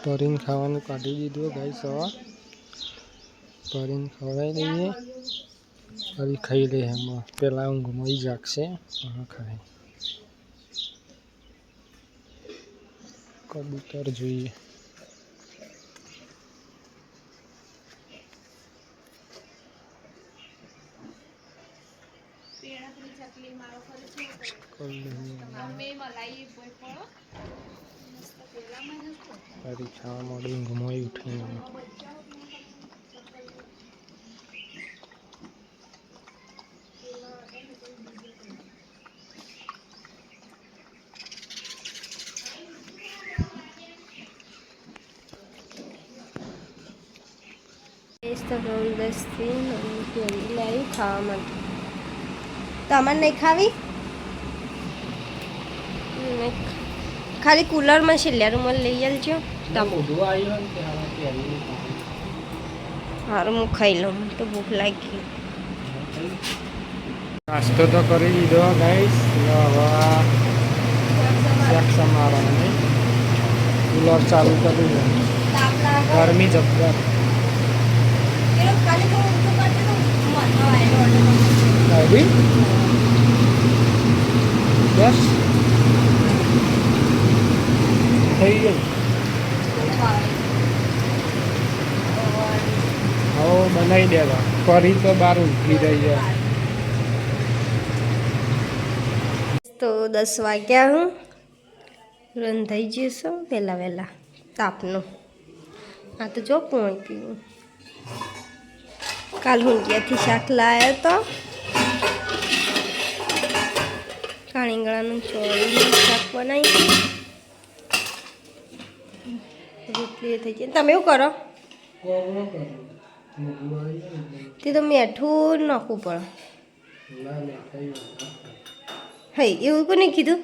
પરીને ખાવાનું કાઢી દીધું ગાઈસ. હવે પરીને ખવડાવી દઈએ. ફરી ખાઈ લે. એમાં પેલા ઊંઘમાં જાગશે. ખાય કબૂતર જોઈએ. ફરી ખાવા મળે ઊંઘમાં ઉઠીને. ખાવા માટે તમારે નહીં ખાવી. ખાલી કુલરમાં છેલ્લા રૂમમાં લઈ આવજો. સારું હું ખાઈ લઉં. મને તો ભૂખ લાગી. નાસ્તો તો કરી દીધો ગાઈસ. કુલર ચાલુ કર્યું. ગરમી જબ્બર. બસ થઈ ગઈ. હવે બનાવી દેવા. ફરી તો બહાર ઊંઘી રહી છે. તો 10 વાગ્યા હું રંધાઈ જઈશું વહેલા વહેલા તાપનું. આ તો જો પોણી પીવું. કાલ ઊંઘિયાથી શાક લાવ્યો તો કાણીગળાનું ચોળીનું શાક બનાવી. રોટલી થઈ જાય. તમે એવું કરો તે તો મીઠું નાખવું પડે. હઈ એવું કોને કીધું.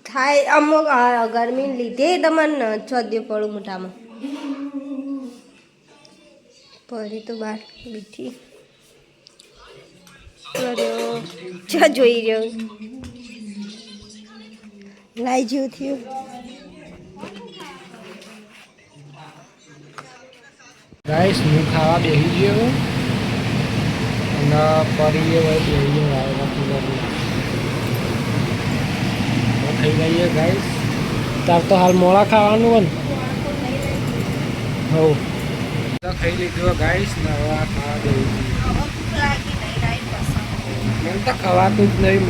થાય અમુક ગરમી લીધે તમને ચોદ્યો પડું મોટામાં. પરી તો બહાર બીઠી જોઈ રહ્યો. લાઈ જેવું થયું. ગાઈસ હું ખાવા બેસી ગયો અને પરીએ બેસી ગયો. ખાઈ લઈએ ગાઈસ. તાર તો હાલ મોળા ખાવાનું હોય ને. હવ તો ખાઈ લીધું ગાઈસ. ને હવે આ ખાવા બેસી મને તો ખવાતું જ નહીં.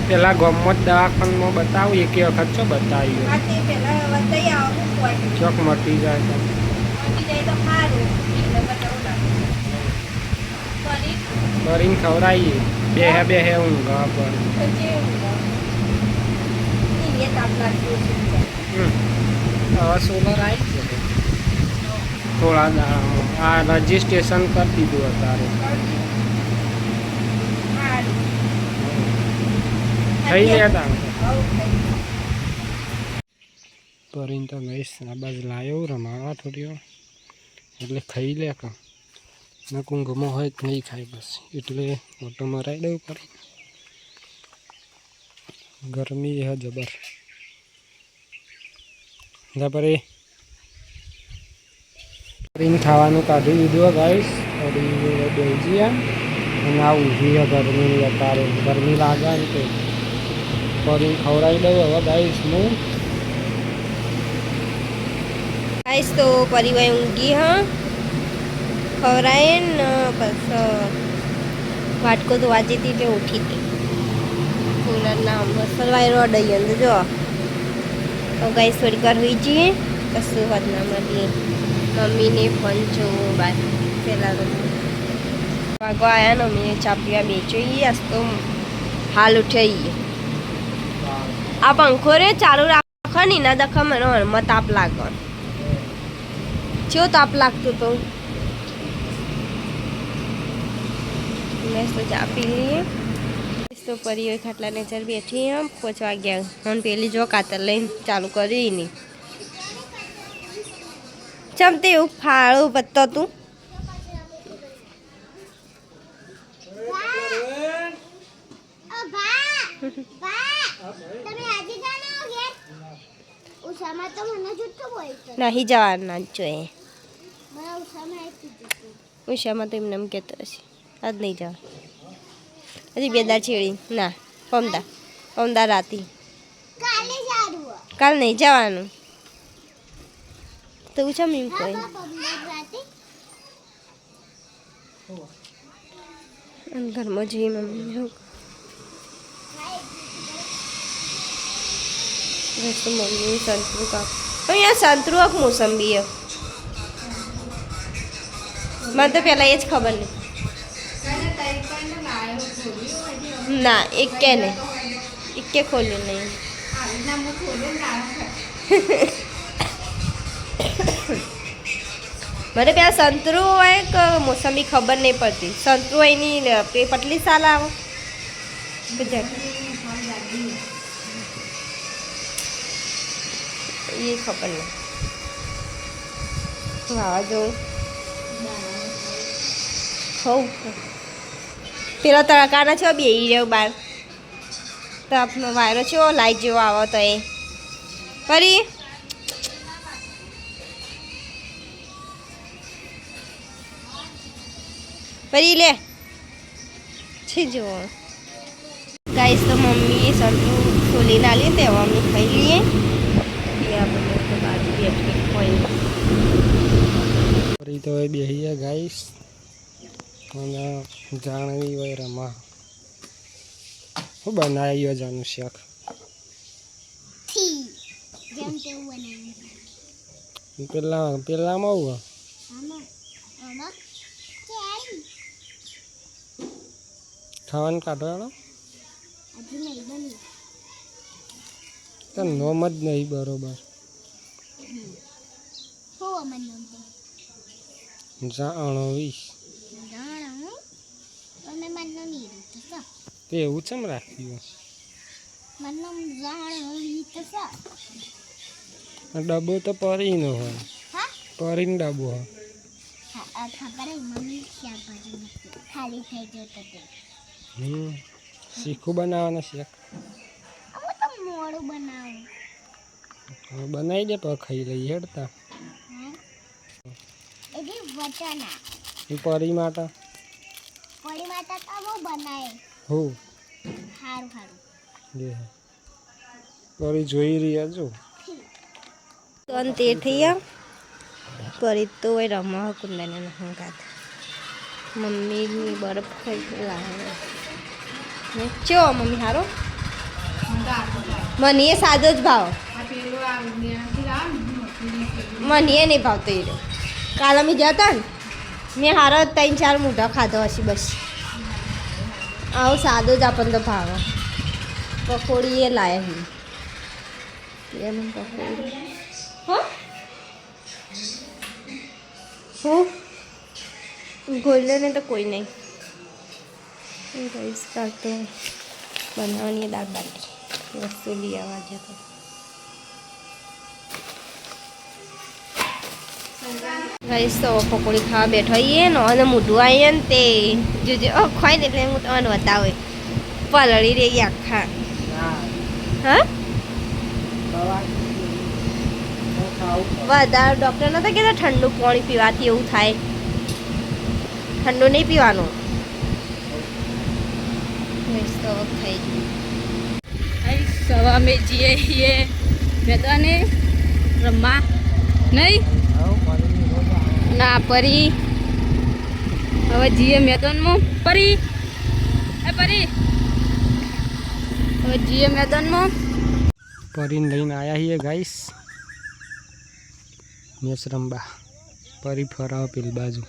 પેલા ગમત દવાખાનામાં બતાવું. એક વખત છો બતાવ્યું. ચોક મટી જાય તો કરીને ખવડાવીએ. બેહે ઊંઘા પર. હવે સોલર આવી છે થોડા દાડામાં. આ રજીસ્ટ્રેશન કરી દીધું અત્યારે. થઈ ગયા હતા પરીને તો ગઈશ. આ બાજુ લાવ્યો રમાવા થોડી એટલે ખાઈ લે. ના કુંગમાં હોય તો નહીં ખાય. બસ એટલે મોટો મરાઈ દઉં પડે. ગરમી હે જબર. પરીને ખાવાનું કાઢી દીધું ગાઈસ. પરી બેસી અને આ ઊભી હે ગરમી. અત્યારે ગરમી લાગે ને તે પરીને ખવડાવી દઉં હવે ગાઈસ હું. ગાઈસ તો પરિવાર ઊંઘી હા ખવડાય ને બસ. વાટકો તો વાંચી હતી એટલે ઉઠી હતી. કુલરના મસલવાઈ રોડાઈ અંદર જો. તો ગાઈસ થોડીક વાર હોઈ જઈએ. કશું વાત ના મળીએ. મમ્મીને ફોન જોવું બાદ પેલા વાગવા આવ્યા ને અમે ચા પીવા બેચીએ. આજ તો હાલ ઉઠાઈએ. આ પંખો રે ચાલુ રાખો ને ના દખા મને હળમાં તાપ લાગે. કેવો તાપ લાગતો તો. મેં તો ચા પી લઈએ. તો પરી ખાટલા નેચર બેઠી એમ 5 વાગ્યા હું પેલી જો કાતર લઈને ચાલુ કરી નહીં ચમતે એવું ફાળું પત્તો તું નહીં જવાનું ના જોઈએ ઉષામાં તો એમને એમ કહેતો હશે આજ નહીં જવા હજી બેદાર છેડી ના પમદા રાતી કાલ નહીં જવાનું તો ઉષા એમ કોઈ ઘરમાં જઈએ મમ્મી મમ્મી સંતરું કાપ અહીંયા સંતરું આખ મોસંબી મને તો પહેલાં એ જ ખબર નહીં ના એક કે નહીં એક કે ખોલ્યું નહીં મને પેલા સંતરું હોય કે મોસંબી ખબર નહીં પડતી સંતરું હોય એની પટલી સાલ આવે એ ખબર નહીં વાવાઝોડું હોઉં પેલા તડકાના છો બેહી રહ્યો બાર તો વાયરો છે લાઈટ જેવો આવો તો એ ફરી ફરી લે છે જો ગાઈસ તો મમ્મી સંતરું ખોલી ના લે તે અમે ખાઈ લઈએ એ આપણે તો બાજુ બેઠી કોઈ ફરી તો એ બેહીએ ગાઈસ અને જાણવી હોય રમા હું બનાવ્યો જાનું શાક પેલામાં આવું ખાવાનું કાઢવાનો તો નોમ જ નહીં બરોબર જાણો વીસ તે એવું ચમ રાખ્યું ડબ્બો તો પરીનો હોય પરીનો ડબ્બો હોય શીખું બનાવવાના શેક બનાવી દે પણ ખાઈ લઈએ હેડતા પરી માટે હું પરી જોઈ રહ્યા છો તો અંતે થઈ ગયા પરી તો રમવા કુંડાને હંગાત મમ્મીની બરફ ખાઈ લાવે ચો મમ્મી હારો મને એ સાદો જ ભાવ મને એ નહીં ભાવતો એ કાલ અમે જતા ને મેં હારો 3-4 મોઢા ખાધો હશે બસ આવો સાદો જ આપણને તો ભાવે પકોડી એ લાવે એમ પકોડી હા હું ગોલ્ડન ને તો કોઈ નહીં ગઈશ કાલ તો બનાવવાની દાળ બાટી વસ્તુ લઈ આવવા જતો ગઈશ તો પકોડી ખાવા બેઠો આવીએ ને અને મોઢું આવીએ ને તે જોજે ખવાય ને એટલે હું તમને બતાવે પલળી રહી આખા હા વધારે ડૉક્ટર નતા કહેતા ઠંડુ પાણી પીવાથી એવું થાય ઠંડુ નહીં પીવાનું તો ખાઈ સવા મેં જઈએ મેદાને રમવા નહીં ના પરી હવે જઈએ મેદાનમાં પરી હવે જઈએ મેદાનમાં પરીને લઈને આવ્યા છીએ ગાઈસ મેચ રમવા પરી ફરાવ પેલી બાજુ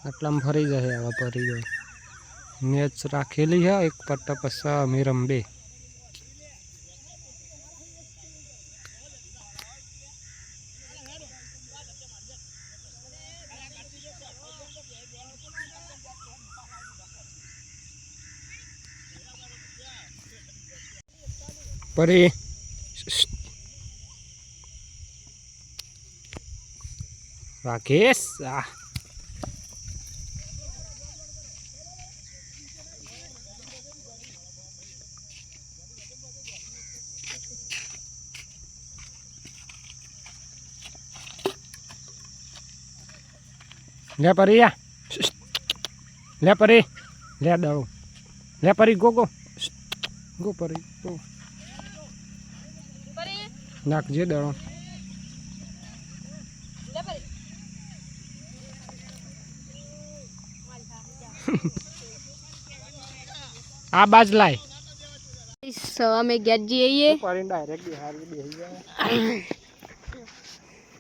આટલામાં ફરી જશે હવે પરી જાય મેચ રાખેલી છે એક પટ્ટા પછી અમે રમબે પરી રાકેશ લે પરી લે પરી લે દળો લે પરી ગો પરી ગો નાખજે દળો આ બાજ લાય સવા મેં ગયા જઈએ પરી ડાયરેક્ટ બિહાર બેહી જાય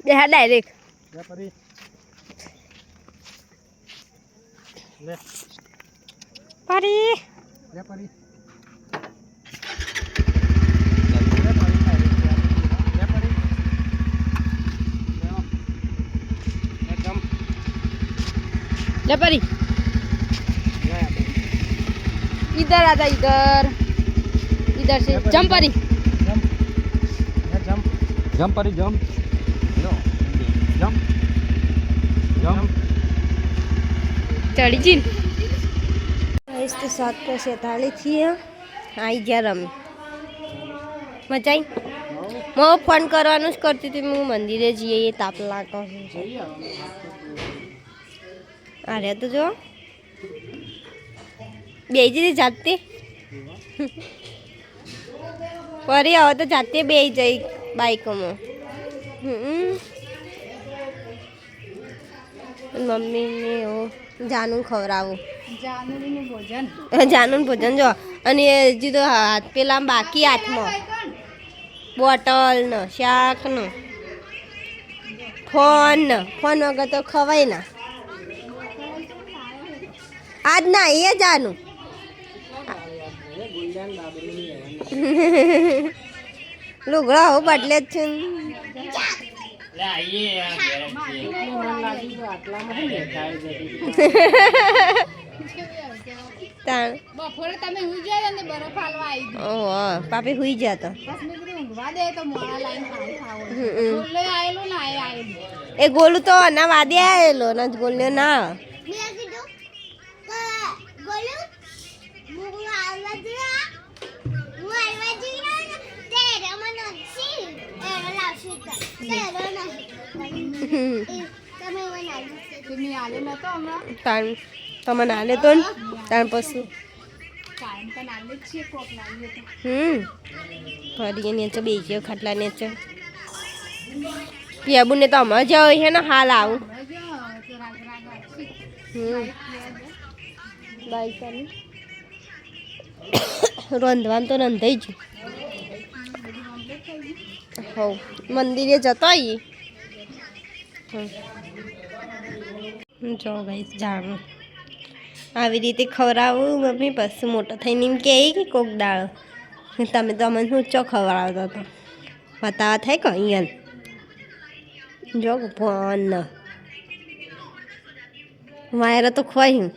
દેહા ડાયરેક્ટ લે પરી લે પરી લે પરી ले परी इधर आता इधर इधर से जंप परी જમ્પ પરી જમ્પ જમ્પ જમ્પ चढ़ी जी गाइस तो 7:47 थी आई गया रमी मजा आई मैं फोन करवानो ज करती थी मैं मंदिरे जीए ये ताप लागे अरे तो जो बेजी थी जाते परी आवे तो जाते बेही जाई बाइक में मम्मी ने वो जानू खवरावू जानू भोजन जो અને હજી તો હાથ પેલા બાકી હાથમાં બોટલ ને શાક ને ફોન વગર તો ખવાય ના આજ ના એ જાનું લુગડા હું બદલે જ છું બપોરે તમે હુઈ જાય ને બરફ હાલવા આવી ગઈ ઓહ પાપી હુઈ ગયા તો બસ મેં કીધું ઊંઘવા દે તો મોડા લાઈન ખાઈ ખાવો બોલે આયેલો ને આયેલો એ ગોલું તો ના વાદે આવેલો ના ગોલ્યો ના તમે આલે નતો હમણાં તાણ તમને આલે તો ને તાણ પછી કાયમ તો નાલે જ છે કોક નાલે તો ફરી નીચે બેસ્યો ખાટલા નીચે પિયાબુને તો હમણાં જાવ છે ને હાલ આવું બાઈક રંધવાનું તો રંધાઈ જ હો મંદિરે જતો આવીએ જો ગાઈસ જાણું આવી રીતે ખવડાવું મમ્મી પછી મોટો થઈને એમ કહે કે કોક દાળ તમે તો અમને શું ચો ખવડાવતા હતો બતાવા થાય કે અહીંયા જો ફોન વાયર તો ખવાયું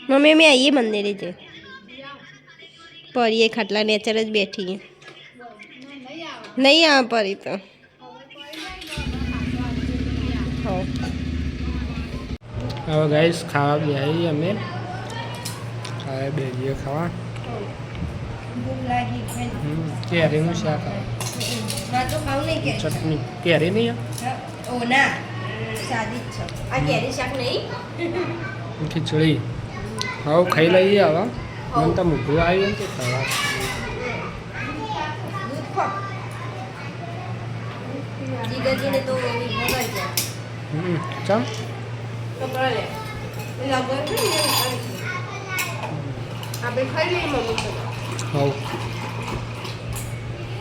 મમ્મી અમે આવીએ મંદિરે છે પરીએ ખાટલા નેચર જ બેઠી નહીં આવે પરી તો હવે ગાઈસ ખાવા બેહી અમે ખાવા બેહીએ ખાવા કેરીનું શાક ચટણી કેરી નહીં ઓ ના સાદી જ છે આ કેરી શાક નહીં ખીચડી હવે ખાઈ લઈએ હવે મને તો મૂકવું આવ્યું ને કે ખાવા જીગાજીને તો ચમ આપણે ખાઈ લઈએ મમ્મી હવ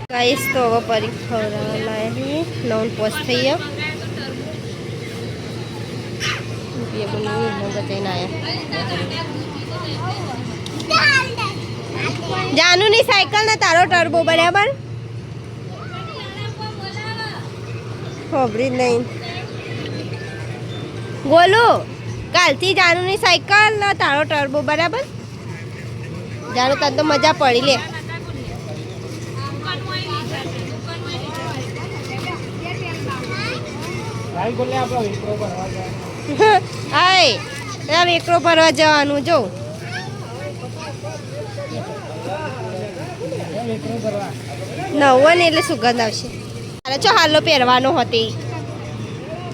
ગાઈસ તો હવે પરી ખવડાવવા લાવી 9 પોસ્ટ થઈ ગયા બતાવીને આવ્યા જાનુની સાયકલ ને તારો ટર્બો બરાબર ખબરી નહીં બોલો કાલથી જાનુની સાયકલ ને તારો ટર્બો બરાબર જાણો તને તો મજા પડી લે. ભાઈ બોલે આપણો વિક્રો ભરવા જાય. આય ત્યાં વેકરો ભરવા જવાનું જો. વિક્રો ભરવા નવો ને એટલે સુગંધ આવશે. તારે ચો હાલો પહેરવાનો હતી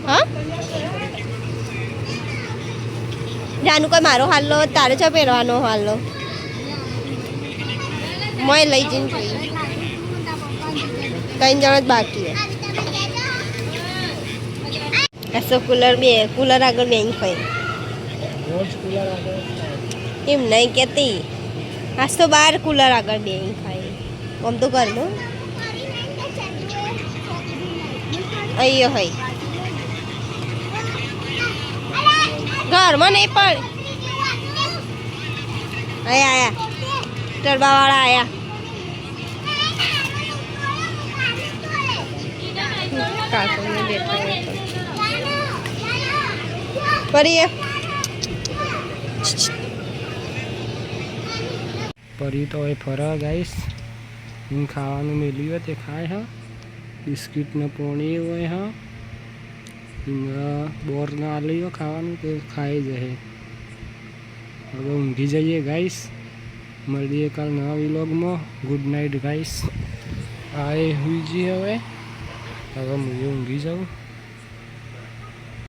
હા જાનું કોઈ મારો હાલો તારે ચો પહેરવાનો હાલો મોય લઈ જઈને જોઈએ. 3 જણ જ બાકી હે. એસો કુલર આગળ બેંક હોય રોજ કુલર આગળ એમ નહીં કહેતી. આજ તો બહાર કુલર આગળ બેંક હોય આમ તો ઘરનું અહીંયા હોય ઘરમાં નહીં પણ અહીંયા આયા ટરબાવાળા આયા. કાકોને બેઠો પરી પરી તો એ ફરવા ગાઈશ એમ ખાવાનું મેલ્યું હોય તે ખાય હા. બિસ્કિટ ને પોણી હોય હા. બોર ના આલ્યો ખાવાનું તે ખાઈ જાય. હવે ઊંઘી જઈએ ગાઈશ. મળીએ કાલ નવા વ્લોગમાં. ગુડ નાઇટ ગાઈશ. આ એ હુઈ જઈએ હવે હું ઊંઘી જાઉં.